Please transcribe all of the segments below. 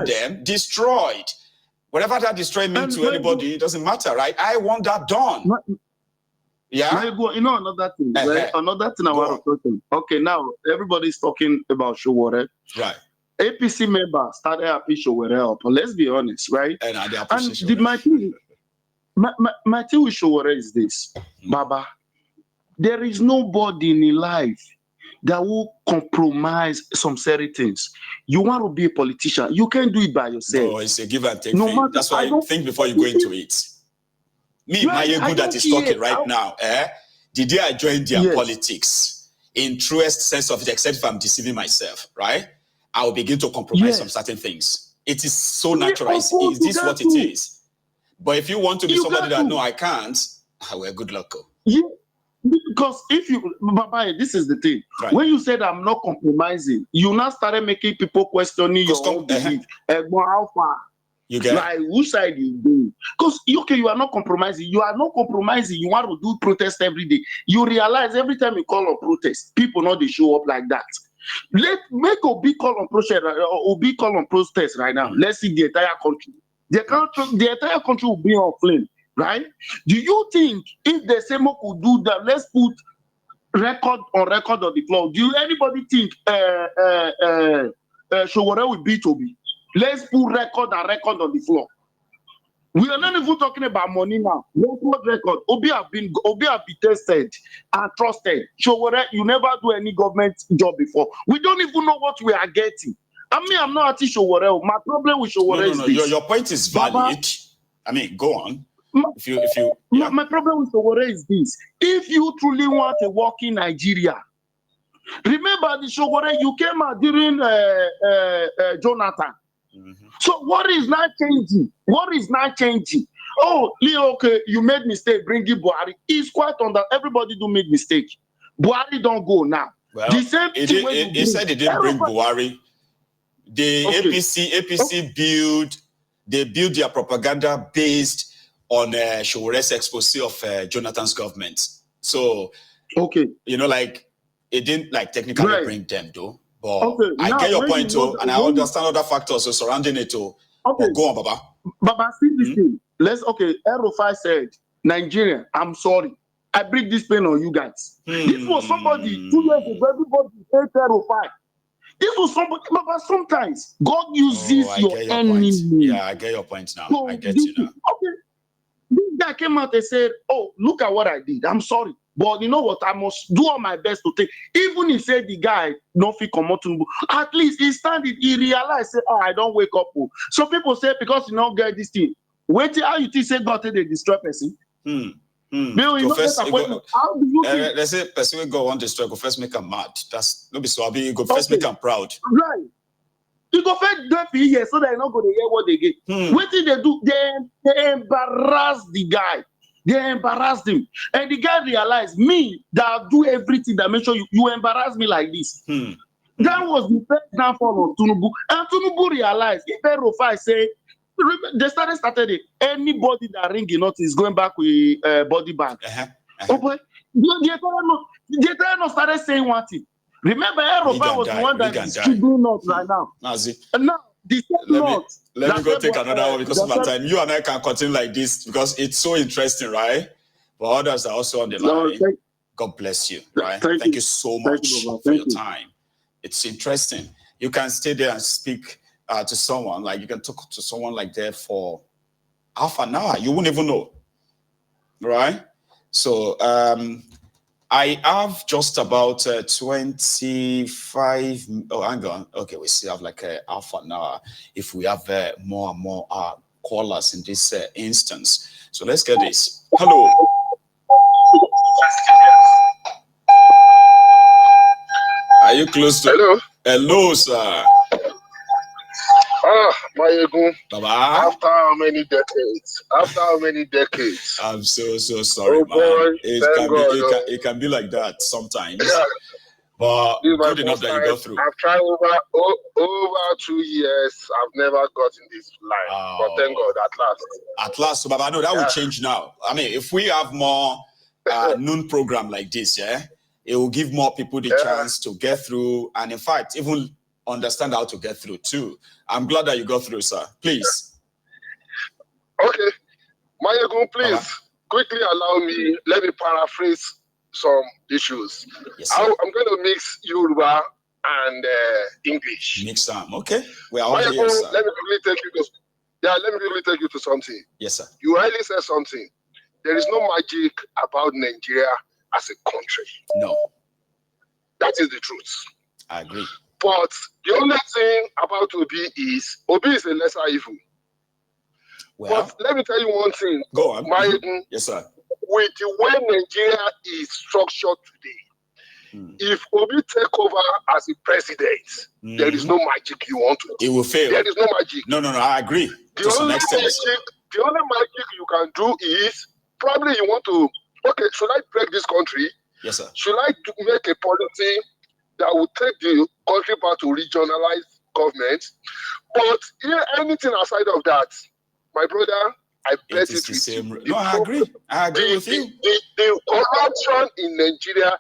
them destroyed. Whatever that destroy means to anybody, it doesn't matter, right? I want that done. Yeah. You know another thing, right? Another thing I want to talk about. Okay, now everybody's talking about Showore. Right. APC member started happy Showore up. Let's be honest, right? And my thing with Showore is this, Baba. There is nobody in life that will compromise some certain things. You want to be a politician, you can't do it by yourself. No, it's a give and take thing. That's why I think before you go into it. Me, my good that is talking right now, the day I joined their politics, in truest sense of it, except if I'm deceiving myself, right? I will begin to compromise some certain things. It is so natural. Is this what it is? But if you want to be somebody that, no, I can't, well, good luck. Yeah. Because if you, Baba, this is the thing. Right. When you said I'm not compromising, you now started making people questioning your own belief. How far? You get like which side you do? Because you are not compromising. You are not compromising. You want to do protest every day. You realize every time you call on protest, people know they show up like that. Make Obi call on protest. Obi call on protest right now. Let's see the entire country. The entire country will be on flame. Right? Do you think if the same could do that, let's put record on the floor? Do anybody think Showore will beat Obi? Let's put record on the floor. We are not even talking about money now. Let's put record. Obi have been tested and trusted. Showore, you never do any government job before. We don't even know what we are getting. I mean, I'm not at Showore. My problem with Showore is this. Your point is valid. Baba, I mean, go on. My problem with Showore is this. If you truly want to work in Nigeria, remember the Showore, you came out during Jonathan. So what is not changing? Oh, Leo, okay, you made mistake bringing Buhari. It's quite on that. Everybody do make mistake. Buhari don't go now. Well, the same thing he said he didn't bring Buhari. The APC build their propaganda based on Showore's expose of Jonathan's government. So, like, it didn't like technically bring them though. But I get your point too, and I understand other factors surrounding it too. But go on, Baba. Baba, see this thing. Erufai said, Nigeria, I'm sorry. I bring this pain on you guys. This was somebody 2 years ago, everybody said Erufai. This was somebody, Baba, sometimes God uses your enemy. Yeah, I get your point now. So I get you now. Okay. This guy came out and said, oh, look at what I did. I'm sorry. But you know what? I must do all my best to take. Even he said the guy no fit comot to, at least he standing, he realized, say, oh, I don't wake up. Some people say because you don't get this thing. Wait till how you think say God take the destroy person. How do you think? Let's say person will go on destroy, go first make him mad. That's no be so be go first make him proud. Right. You go first do it for years so that you not going to hear what they get. What did they do? They embarrass the guy. They embarrassed him. And the guy realized, me, that do everything that make sure you embarrass me like this. That was the first downfall of Tinubu. And Tinubu realized, if Erufai say, they started it, anybody that ring in notice is going back with body bag. Okay. The entire not started saying one thing. Remember, Erufai was the one that is doing not right now. And now, let me go take another one because of my time. You and I can continue like this because it's so interesting, right? But others are also on the line. God bless you, right? Thank you so much for your time. It's interesting. You can stay there and speak to someone. Like you can talk to someone like that for half an hour. You won't even know, right? So I have just about 25. Oh, hang on. Okay, we still have like half an hour if we have more and more callers in this instance. So let's get this. Hello. Are you close to? Hello. Hello, sir. Mayegun. Baba. After how many decades? I'm so sorry, man. Boy, it can be like that sometimes. Yeah. But good enough that you go through. I've tried over 2 years. I've never gotten this line. But thank God, At last, so Baba, I know that will change now. I mean, if we have more noon program like this, it will give more people the chance to get through. And in fact, even understand how to get through too. I'm glad that you got through, sir. Please. Okay. Mayegun, please quickly let me paraphrase some issues. Yes, I'm going to mix Yoruba and English. Mix them, okay? We are all here, sir. Let me quickly take you to something. Yes, sir. You rightly said something. There is no magic about Nigeria as a country. No. That is the truth. I agree. But the only thing about Obi is a lesser evil. Well, but let me tell you one thing. Go on. Mayegun, yes, sir. With the way Nigeria is structured today, if Obi take over as a president, there is no magic you want to do. It will fail. There is no magic. No, I agree. The only magic you can do is probably you want to, okay, should I break this country? Yes, sir. Should I make a policy that will take the country back to regionalized government? But anything aside of that, my brother, I bet it is the same. You. No, I agree. I agree with you. The corruption in Nigeria.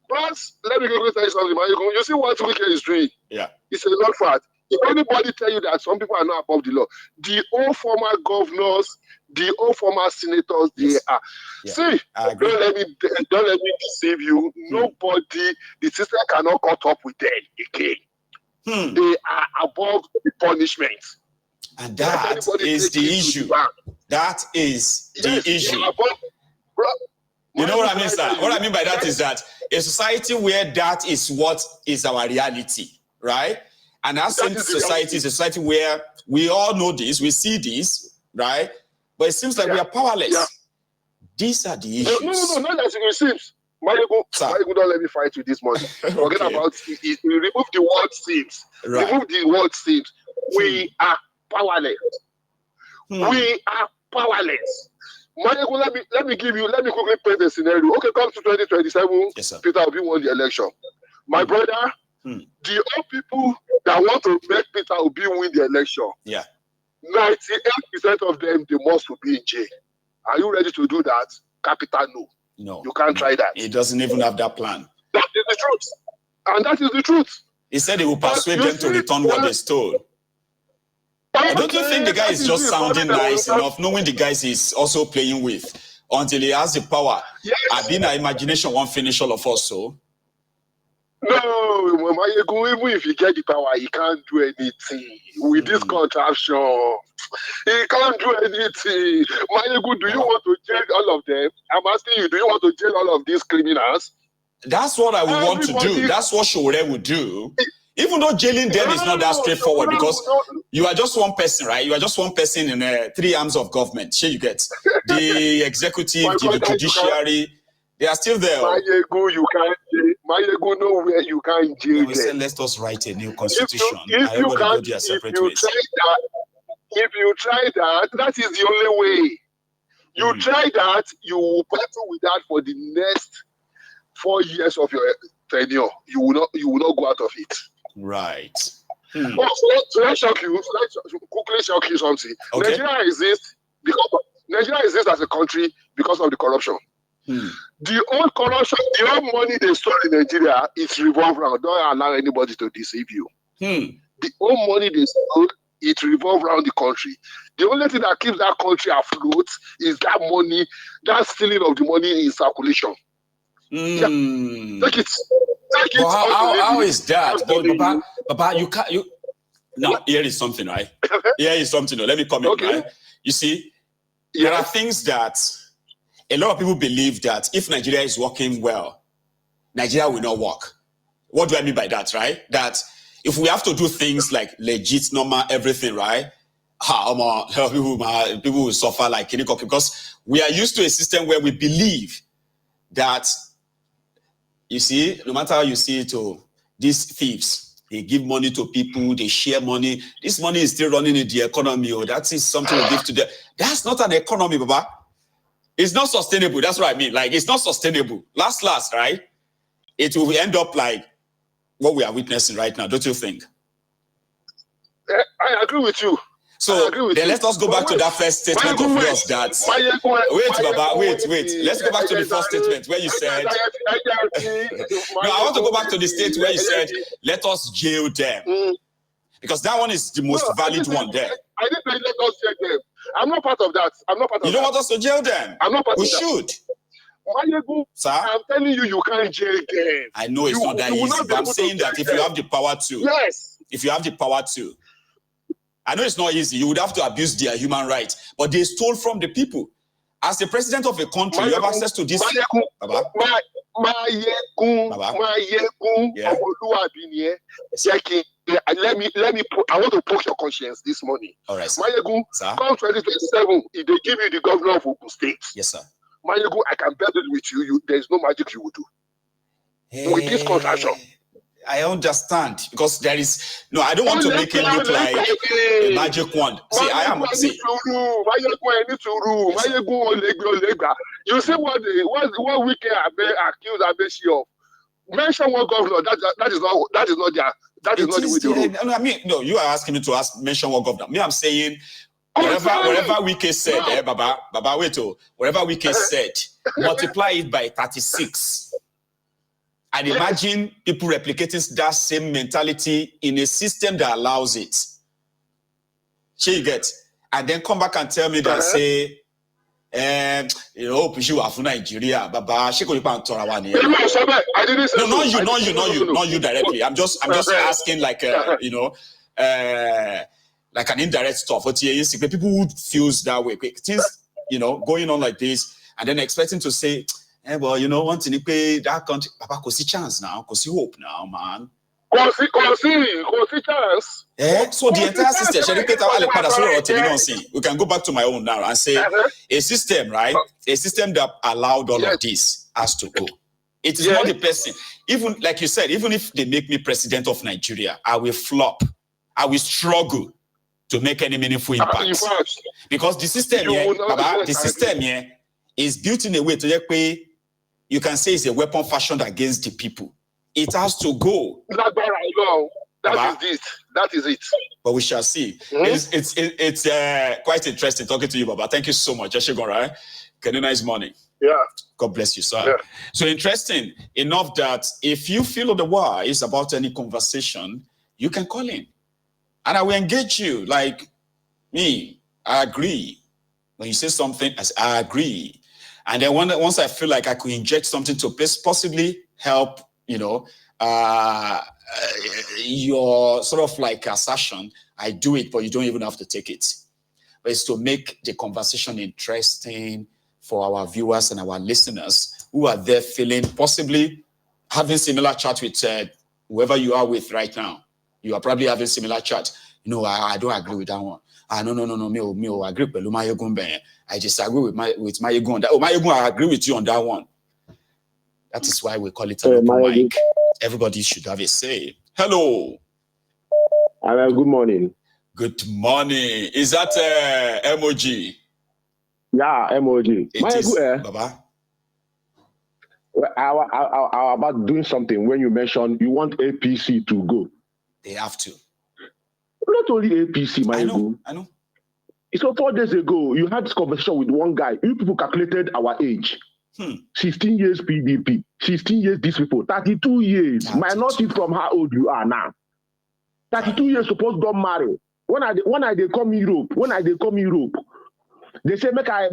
Plus, let me quickly tell you something. You see what Wike is doing? Yeah. It's a lot fact. If anybody tell you that some people are not above the law, the old former governors, the old former senators, they are. Yeah. See, don't let me deceive you. Nobody, the system cannot cut up with them again. They are above the punishment. And that is the issue. That is the issue. You know what I mean, sir? What I mean by that is that a society where that is what is our reality, right? And that same society is a society where we all know this, we see this, right? But it seems like we are powerless. Yeah. These are the issues. No, not that it seems. Mayegun, don't let me fight with this morning. Forget about it. Remove the word seems. Right. Remove the word seems. We are powerless. We are powerless. Mayegun, let me quickly paint a scenario. Okay, come to 2027. Yes, sir. Peter Obi won the election. My brother, the old people that want to make Peter Obi win the election, 98% of them, they must be in jail. Are you ready to do that? Capital no. No. You can't try that. He doesn't even have that plan. That is the truth. And that is the truth. He said he will persuade them to return what they stole. Don't you think the guy is just sounding nice enough, knowing the guys he's also playing with, until he has the power? Yes. I've been our imagination won't finish all of us, so. No, even if you get the power, he can't do anything. With this contraption, he can't do anything. Mayegun, do you want to jail all of them? I'm asking you, do you want to jail all of these criminals? That's what I would want to do. That's what Shore would do. Even though jailing them is not that straightforward, because you are just one person, right? You are just one person in 3 arms of government. Here you get the executive, the judiciary. They are still there. Mayegun, you can't jail. Mayegun, nowhere you can't jail. We said, let us write a new constitution. If you try that, that is the only way. You try that, you will battle with that for the next 4 years of your tenure. You will not go out of it. Right. Let me shock you. Quickly shock you something. Okay. Nigeria exists as a country because of the corruption. The old corruption, the old money they stole in Nigeria, it's revolved around. Don't allow anybody to deceive you. The old money they stole, it revolves around the country. The only thing that keeps that country afloat is that money, that stealing of the money in circulation. Yeah. Take it. How is that? Baba, you can't. Now, here is something, right? Here is something. Let me comment, right? You see, there are things that a lot of people believe that if Nigeria is working well, Nigeria will not work. What do I mean by that, right? That if we have to do things like legit, normal, everything, right? People will suffer like Kinikoki, because we are used to a system where we believe that, you see, no matter how you see it, these thieves, they give money to people, they share money. This money is still running in the economy, or that is something we give to them. That's not an economy, Baba. It's not sustainable. That's what I mean. Like, it's not sustainable. Last, right? It will end up like what we are witnessing right now, don't you think? I agree with you. So then let us go back to that first statement of yours that wait. Let's go back to the first statement where you said no, I want to go back to the state where you said let us jail them. Because that one is the most valid one there. I didn't say let us jail them. I'm not part of that. You don't want us to jail them? I'm not part of that. We should. Sir? I'm telling you, you can't jail them. I know it's not that easy, but I'm saying that if you have the power to. Yes. If you have the power to. I know it's not easy. You would have to abuse their human rights. But they stole from the people. As the president of a country, you have access to this. Baba? Let me put, I want to poke your conscience this morning. All right, sir. Mayegu, come 2027, if they give you the governor of Ogun State. Yes, sir. Mayegu, I can bet it with you. There's no magic you will do. With this contraction. I understand because there is no. I don't want to make it look like a magic wand. See, I am. See, you see what we can accuse Abeshi of. Mention one governor. That is not the way to do. I mean, no. You are asking me to mention one governor. Me, I'm saying whatever Wike said, Baba, wait, whatever Wike said, multiply it by 36. And imagine people replicating that same mentality in a system that allows it. You get, and then come back and tell me that say, you know, Nigeria, Baba, I didn't say not you directly. I'm just asking like you know, like an indirect stuff. What people who feels that way, things you know going on like this, and then expecting to say. Well, you know, once in pay that country, Papa, could see chance now, could see hope now, man. Could see chance. So the entire system, we can go back to my own now and say a system, right? A system that allowed all of this has to go. It is not the person. Even like you said, even if they make me president of Nigeria, I will flop. I will struggle to make any meaningful impact. Because the system here, is built in a way to pay. You can say it's a weapon fashioned against the people. It has to go. That is it. But we shall see. It's quite interesting talking to you, Baba. Thank you so much. Right? Nice morning. Yeah. God bless you, sir. Yeah. So interesting enough that if you feel otherwise about any conversation, you can call in. And I will engage you. Like me, I agree. When you say something, I agree. And then once I feel like I could inject something to possibly help, you know, your sort of like assertion, I do it, but you don't even have to take it. But it's to make the conversation interesting for our viewers and our listeners who are there feeling possibly having similar chat with whoever you are with right now. You are probably having similar chat. You know, I don't agree with that one. No, me, I agree with Mayegun. I disagree with Mayegun. Mayegun, I agree with you on that one. That is why we call it an open mic. Everybody should have a say. Hello. Good morning. Good morning. Is that emoji? Yeah, emoji. Mayegun, Baba. I about doing something when you mentioned you want APC to go. They have to. Not only APC, I know. So 4 days ago, you had this conversation with one guy. You people calculated our age. 16 years PDP, 16 years these people, 32 years. Minority from how old you are now. 32 years supposed to marry. When I they come Europe, they say make I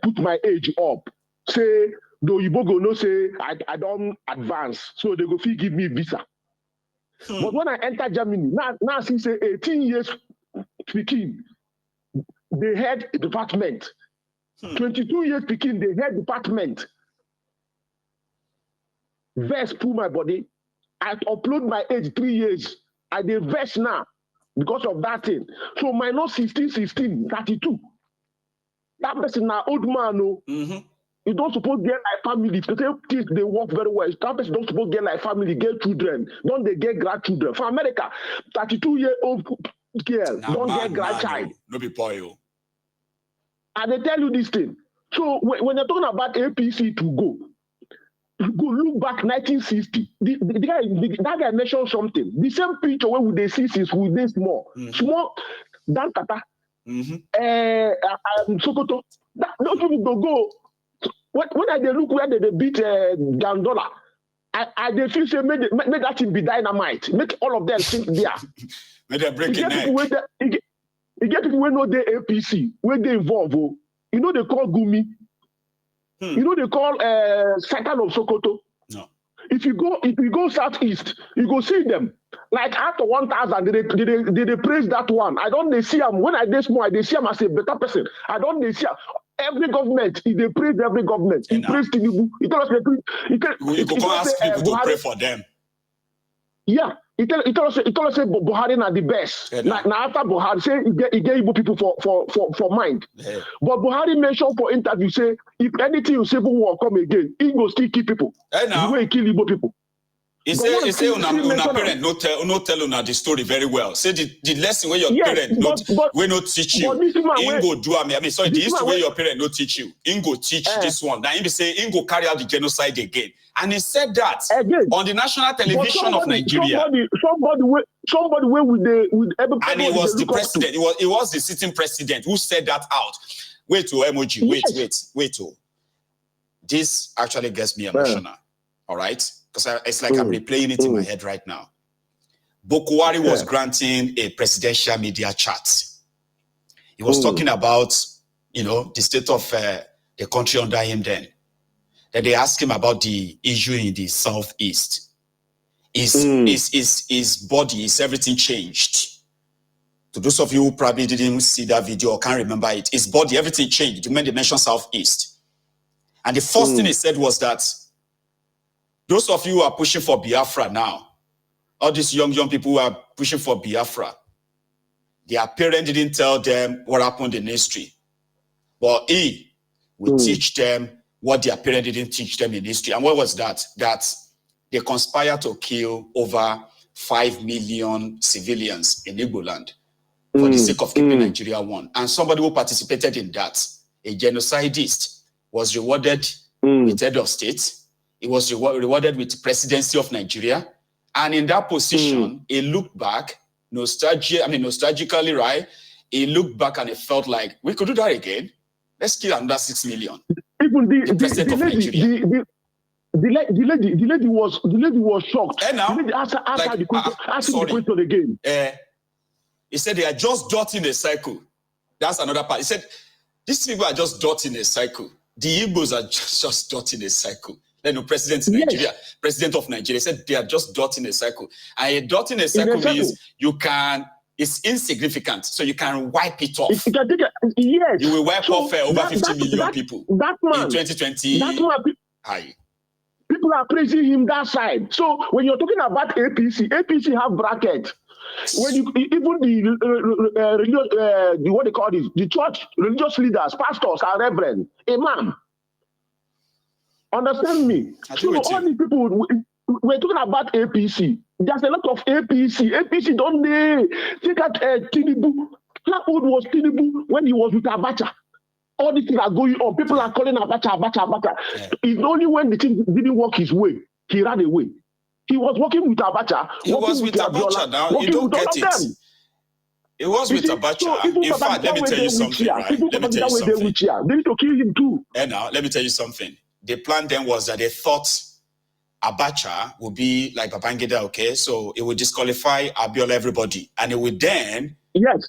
put my age up. Say the Igbo go no say I don't advance, so they go fee give me visa. But when I enter Germany, now since 18 years speaking, they head department. 22 years speaking, they head department. Verse pull my body. I upload my age 3 years. I dey verse now because of that thing. So minus 16, 32. That person now old man, no. You don't suppose get like family. If they work very well, that person don't suppose get like family, get children. Don't they get grandchildren? For America, 32-year-old girl don't get grandchild. No be boy. And they tell you this thing. So when you're talking about APC to go look back 1960. That guy mentioned something. The same picture where they see since we this small. Dankata, Sokoto. Those people go. When I look where they beat Gandola, I feel say make that thing be dynamite. Make all of them think there. Make them break it neck. You get people who know the APC, where they involve. You know they call Gumi. You know they call Satan of Sokoto. No. If you go southeast, you go see them. Like after 1,000, they praise that one. I don't they see them when I dey small. I they see them as a better person. I don't they see them. Every government, they praise every government. He praise Tinubu. He tell us you can ask people to pray for them. Yeah, he tell us Buhari are the best. Now after Buhari say he get Igbo people for mind. Yeah. But Buhari mentioned for interview say if anything civil war come again, he go still kill people. The way he kill Igbo people. He say una parent no tell una the story very well. Say the lesson where your parent not teach you. Ingo do I mean sorry, the history where your parent not teach you. Ingo teach this one. Now he say Ingo carry out the genocide again. And he said that again on the national television of Nigeria. Somebody with everybody. And it was the president. It was the sitting president who said that out. Wait to emoji. Wait. This actually gets me emotional. All right. Because it's like I'm replaying it in my head right now. Bokwari was granting a presidential media chat. He was talking about, the state of the country under him then. Then they asked him about the issue in the southeast. His body, is everything changed? To those of you who probably didn't see that video or can't remember it, his body, everything changed. When they mentioned southeast. And the first thing he said was that those of you who are pushing for Biafra now, all these young people who are pushing for Biafra, their parents didn't tell them what happened in history. But he will teach them what their parents didn't teach them in history. And what was that? That they conspired to kill over 5 million civilians in Igbo land for the sake of keeping Nigeria one. And somebody who participated in that, a genocidist, was rewarded with head of state. He was rewarded with presidency of Nigeria. And in that position, he looked back, nostalgically, right? He looked back and he felt like, we could do that again. Let's kill another 6 million. Even the lady was shocked. And now, the lady asked the question again. He said they are just dotting a cycle. That's another part. He said, these people are just dotting a cycle. The Igbos are just dotting a cycle. President of Nigeria said they are just dotting a cycle. And dotting a cycle means it's insignificant, so you can wipe it off. You will wipe off over 50 million people in 2020. People are praising him that side. So when you're talking about APC have bracket. When you even the what they call this, the church religious leaders, pastors, and reverend, imam. Understand me? So all these people, we're talking about APC. There's a lot of APC. APC don't they take out Tinubu? How old was Tinubu when he was with Abacha? All these things are going on. People are calling Abacha. Yeah. It's only when the thing didn't work his way, he ran away. He was working with Abacha. He was with Abacha now. You don't get it. It was with Abacha. So in fact, let me tell you something, right? Let me tell you something. They need to kill him too. And now, let me tell you something. The plan then was that they thought Abacha would be like Babangida, okay? So it would disqualify Abiola, everybody. And it would then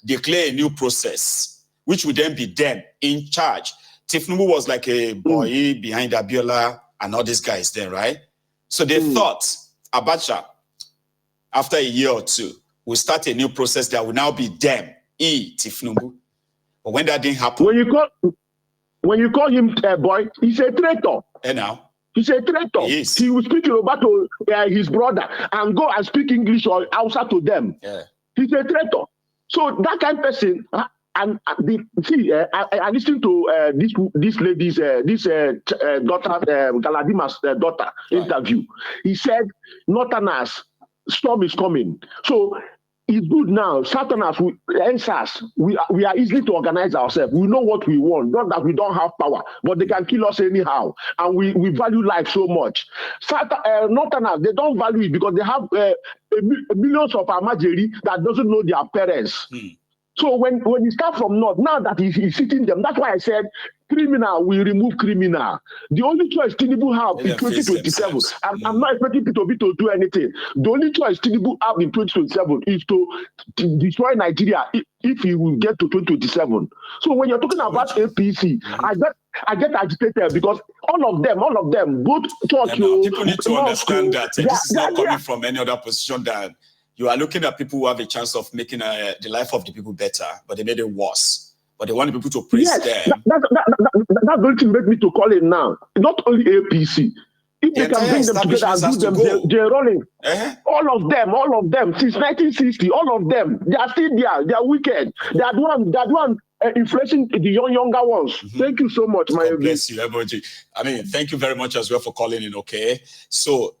declare a new process, which would then be them in charge. Tifnubu was like a boy behind Abiola and all these guys there, right? So they thought Abacha, after a year or two, will start a new process that will now be them, Tifnubu. But when that didn't happen... When you call him a boy, he's a traitor. And now? He's a traitor. He will speak Yoruba to his brother and go and speak English or Hausa to them. Yeah. He's a traitor. So that kind of person, I listened to this lady's, daughter, Galadima's daughter interview. He said, Northerners, storm is coming. So it's good now. Southerners, we are easy to organize ourselves. We know what we want. Not that we don't have power, but they can kill us anyhow. And we value life so much. Northerners, they don't value it because they have millions of Amajeri that doesn't know their parents. So when you start from north, now that he's sitting them, that's why I said criminal will remove criminal. The only choice Tinubu have in 2027, I'm not expecting P2B to do anything. The only choice Tinubu have in 2027 is to destroy Nigeria if he will get to 2027. So when you're talking about APC, I get agitated because all of them, both church, people need to understand that this is not coming from any other position that you are looking at people who have a chance of making the life of the people better, but they made it worse. But they want the people to praise them. That's going to make me to call it now. Not only APC. If they can bring them together and do them, they're running. All of them, since 1960, all of them, they are still there. They are wicked. They are the one influencing the younger ones. Thank you so much, my God bless you, everybody. I mean, thank you very much as well for calling in, okay? So,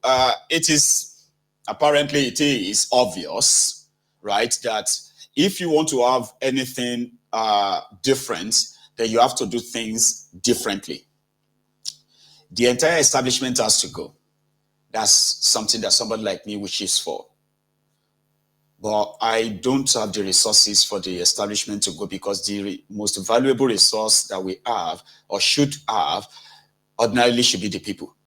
apparently it is obvious, right, that if you want to have anything different, then you have to do things differently. The entire establishment has to go. That's something that somebody like me wishes for. But I don't have the resources for the establishment to go, because the most valuable resource that we have or should have ordinarily should be the people.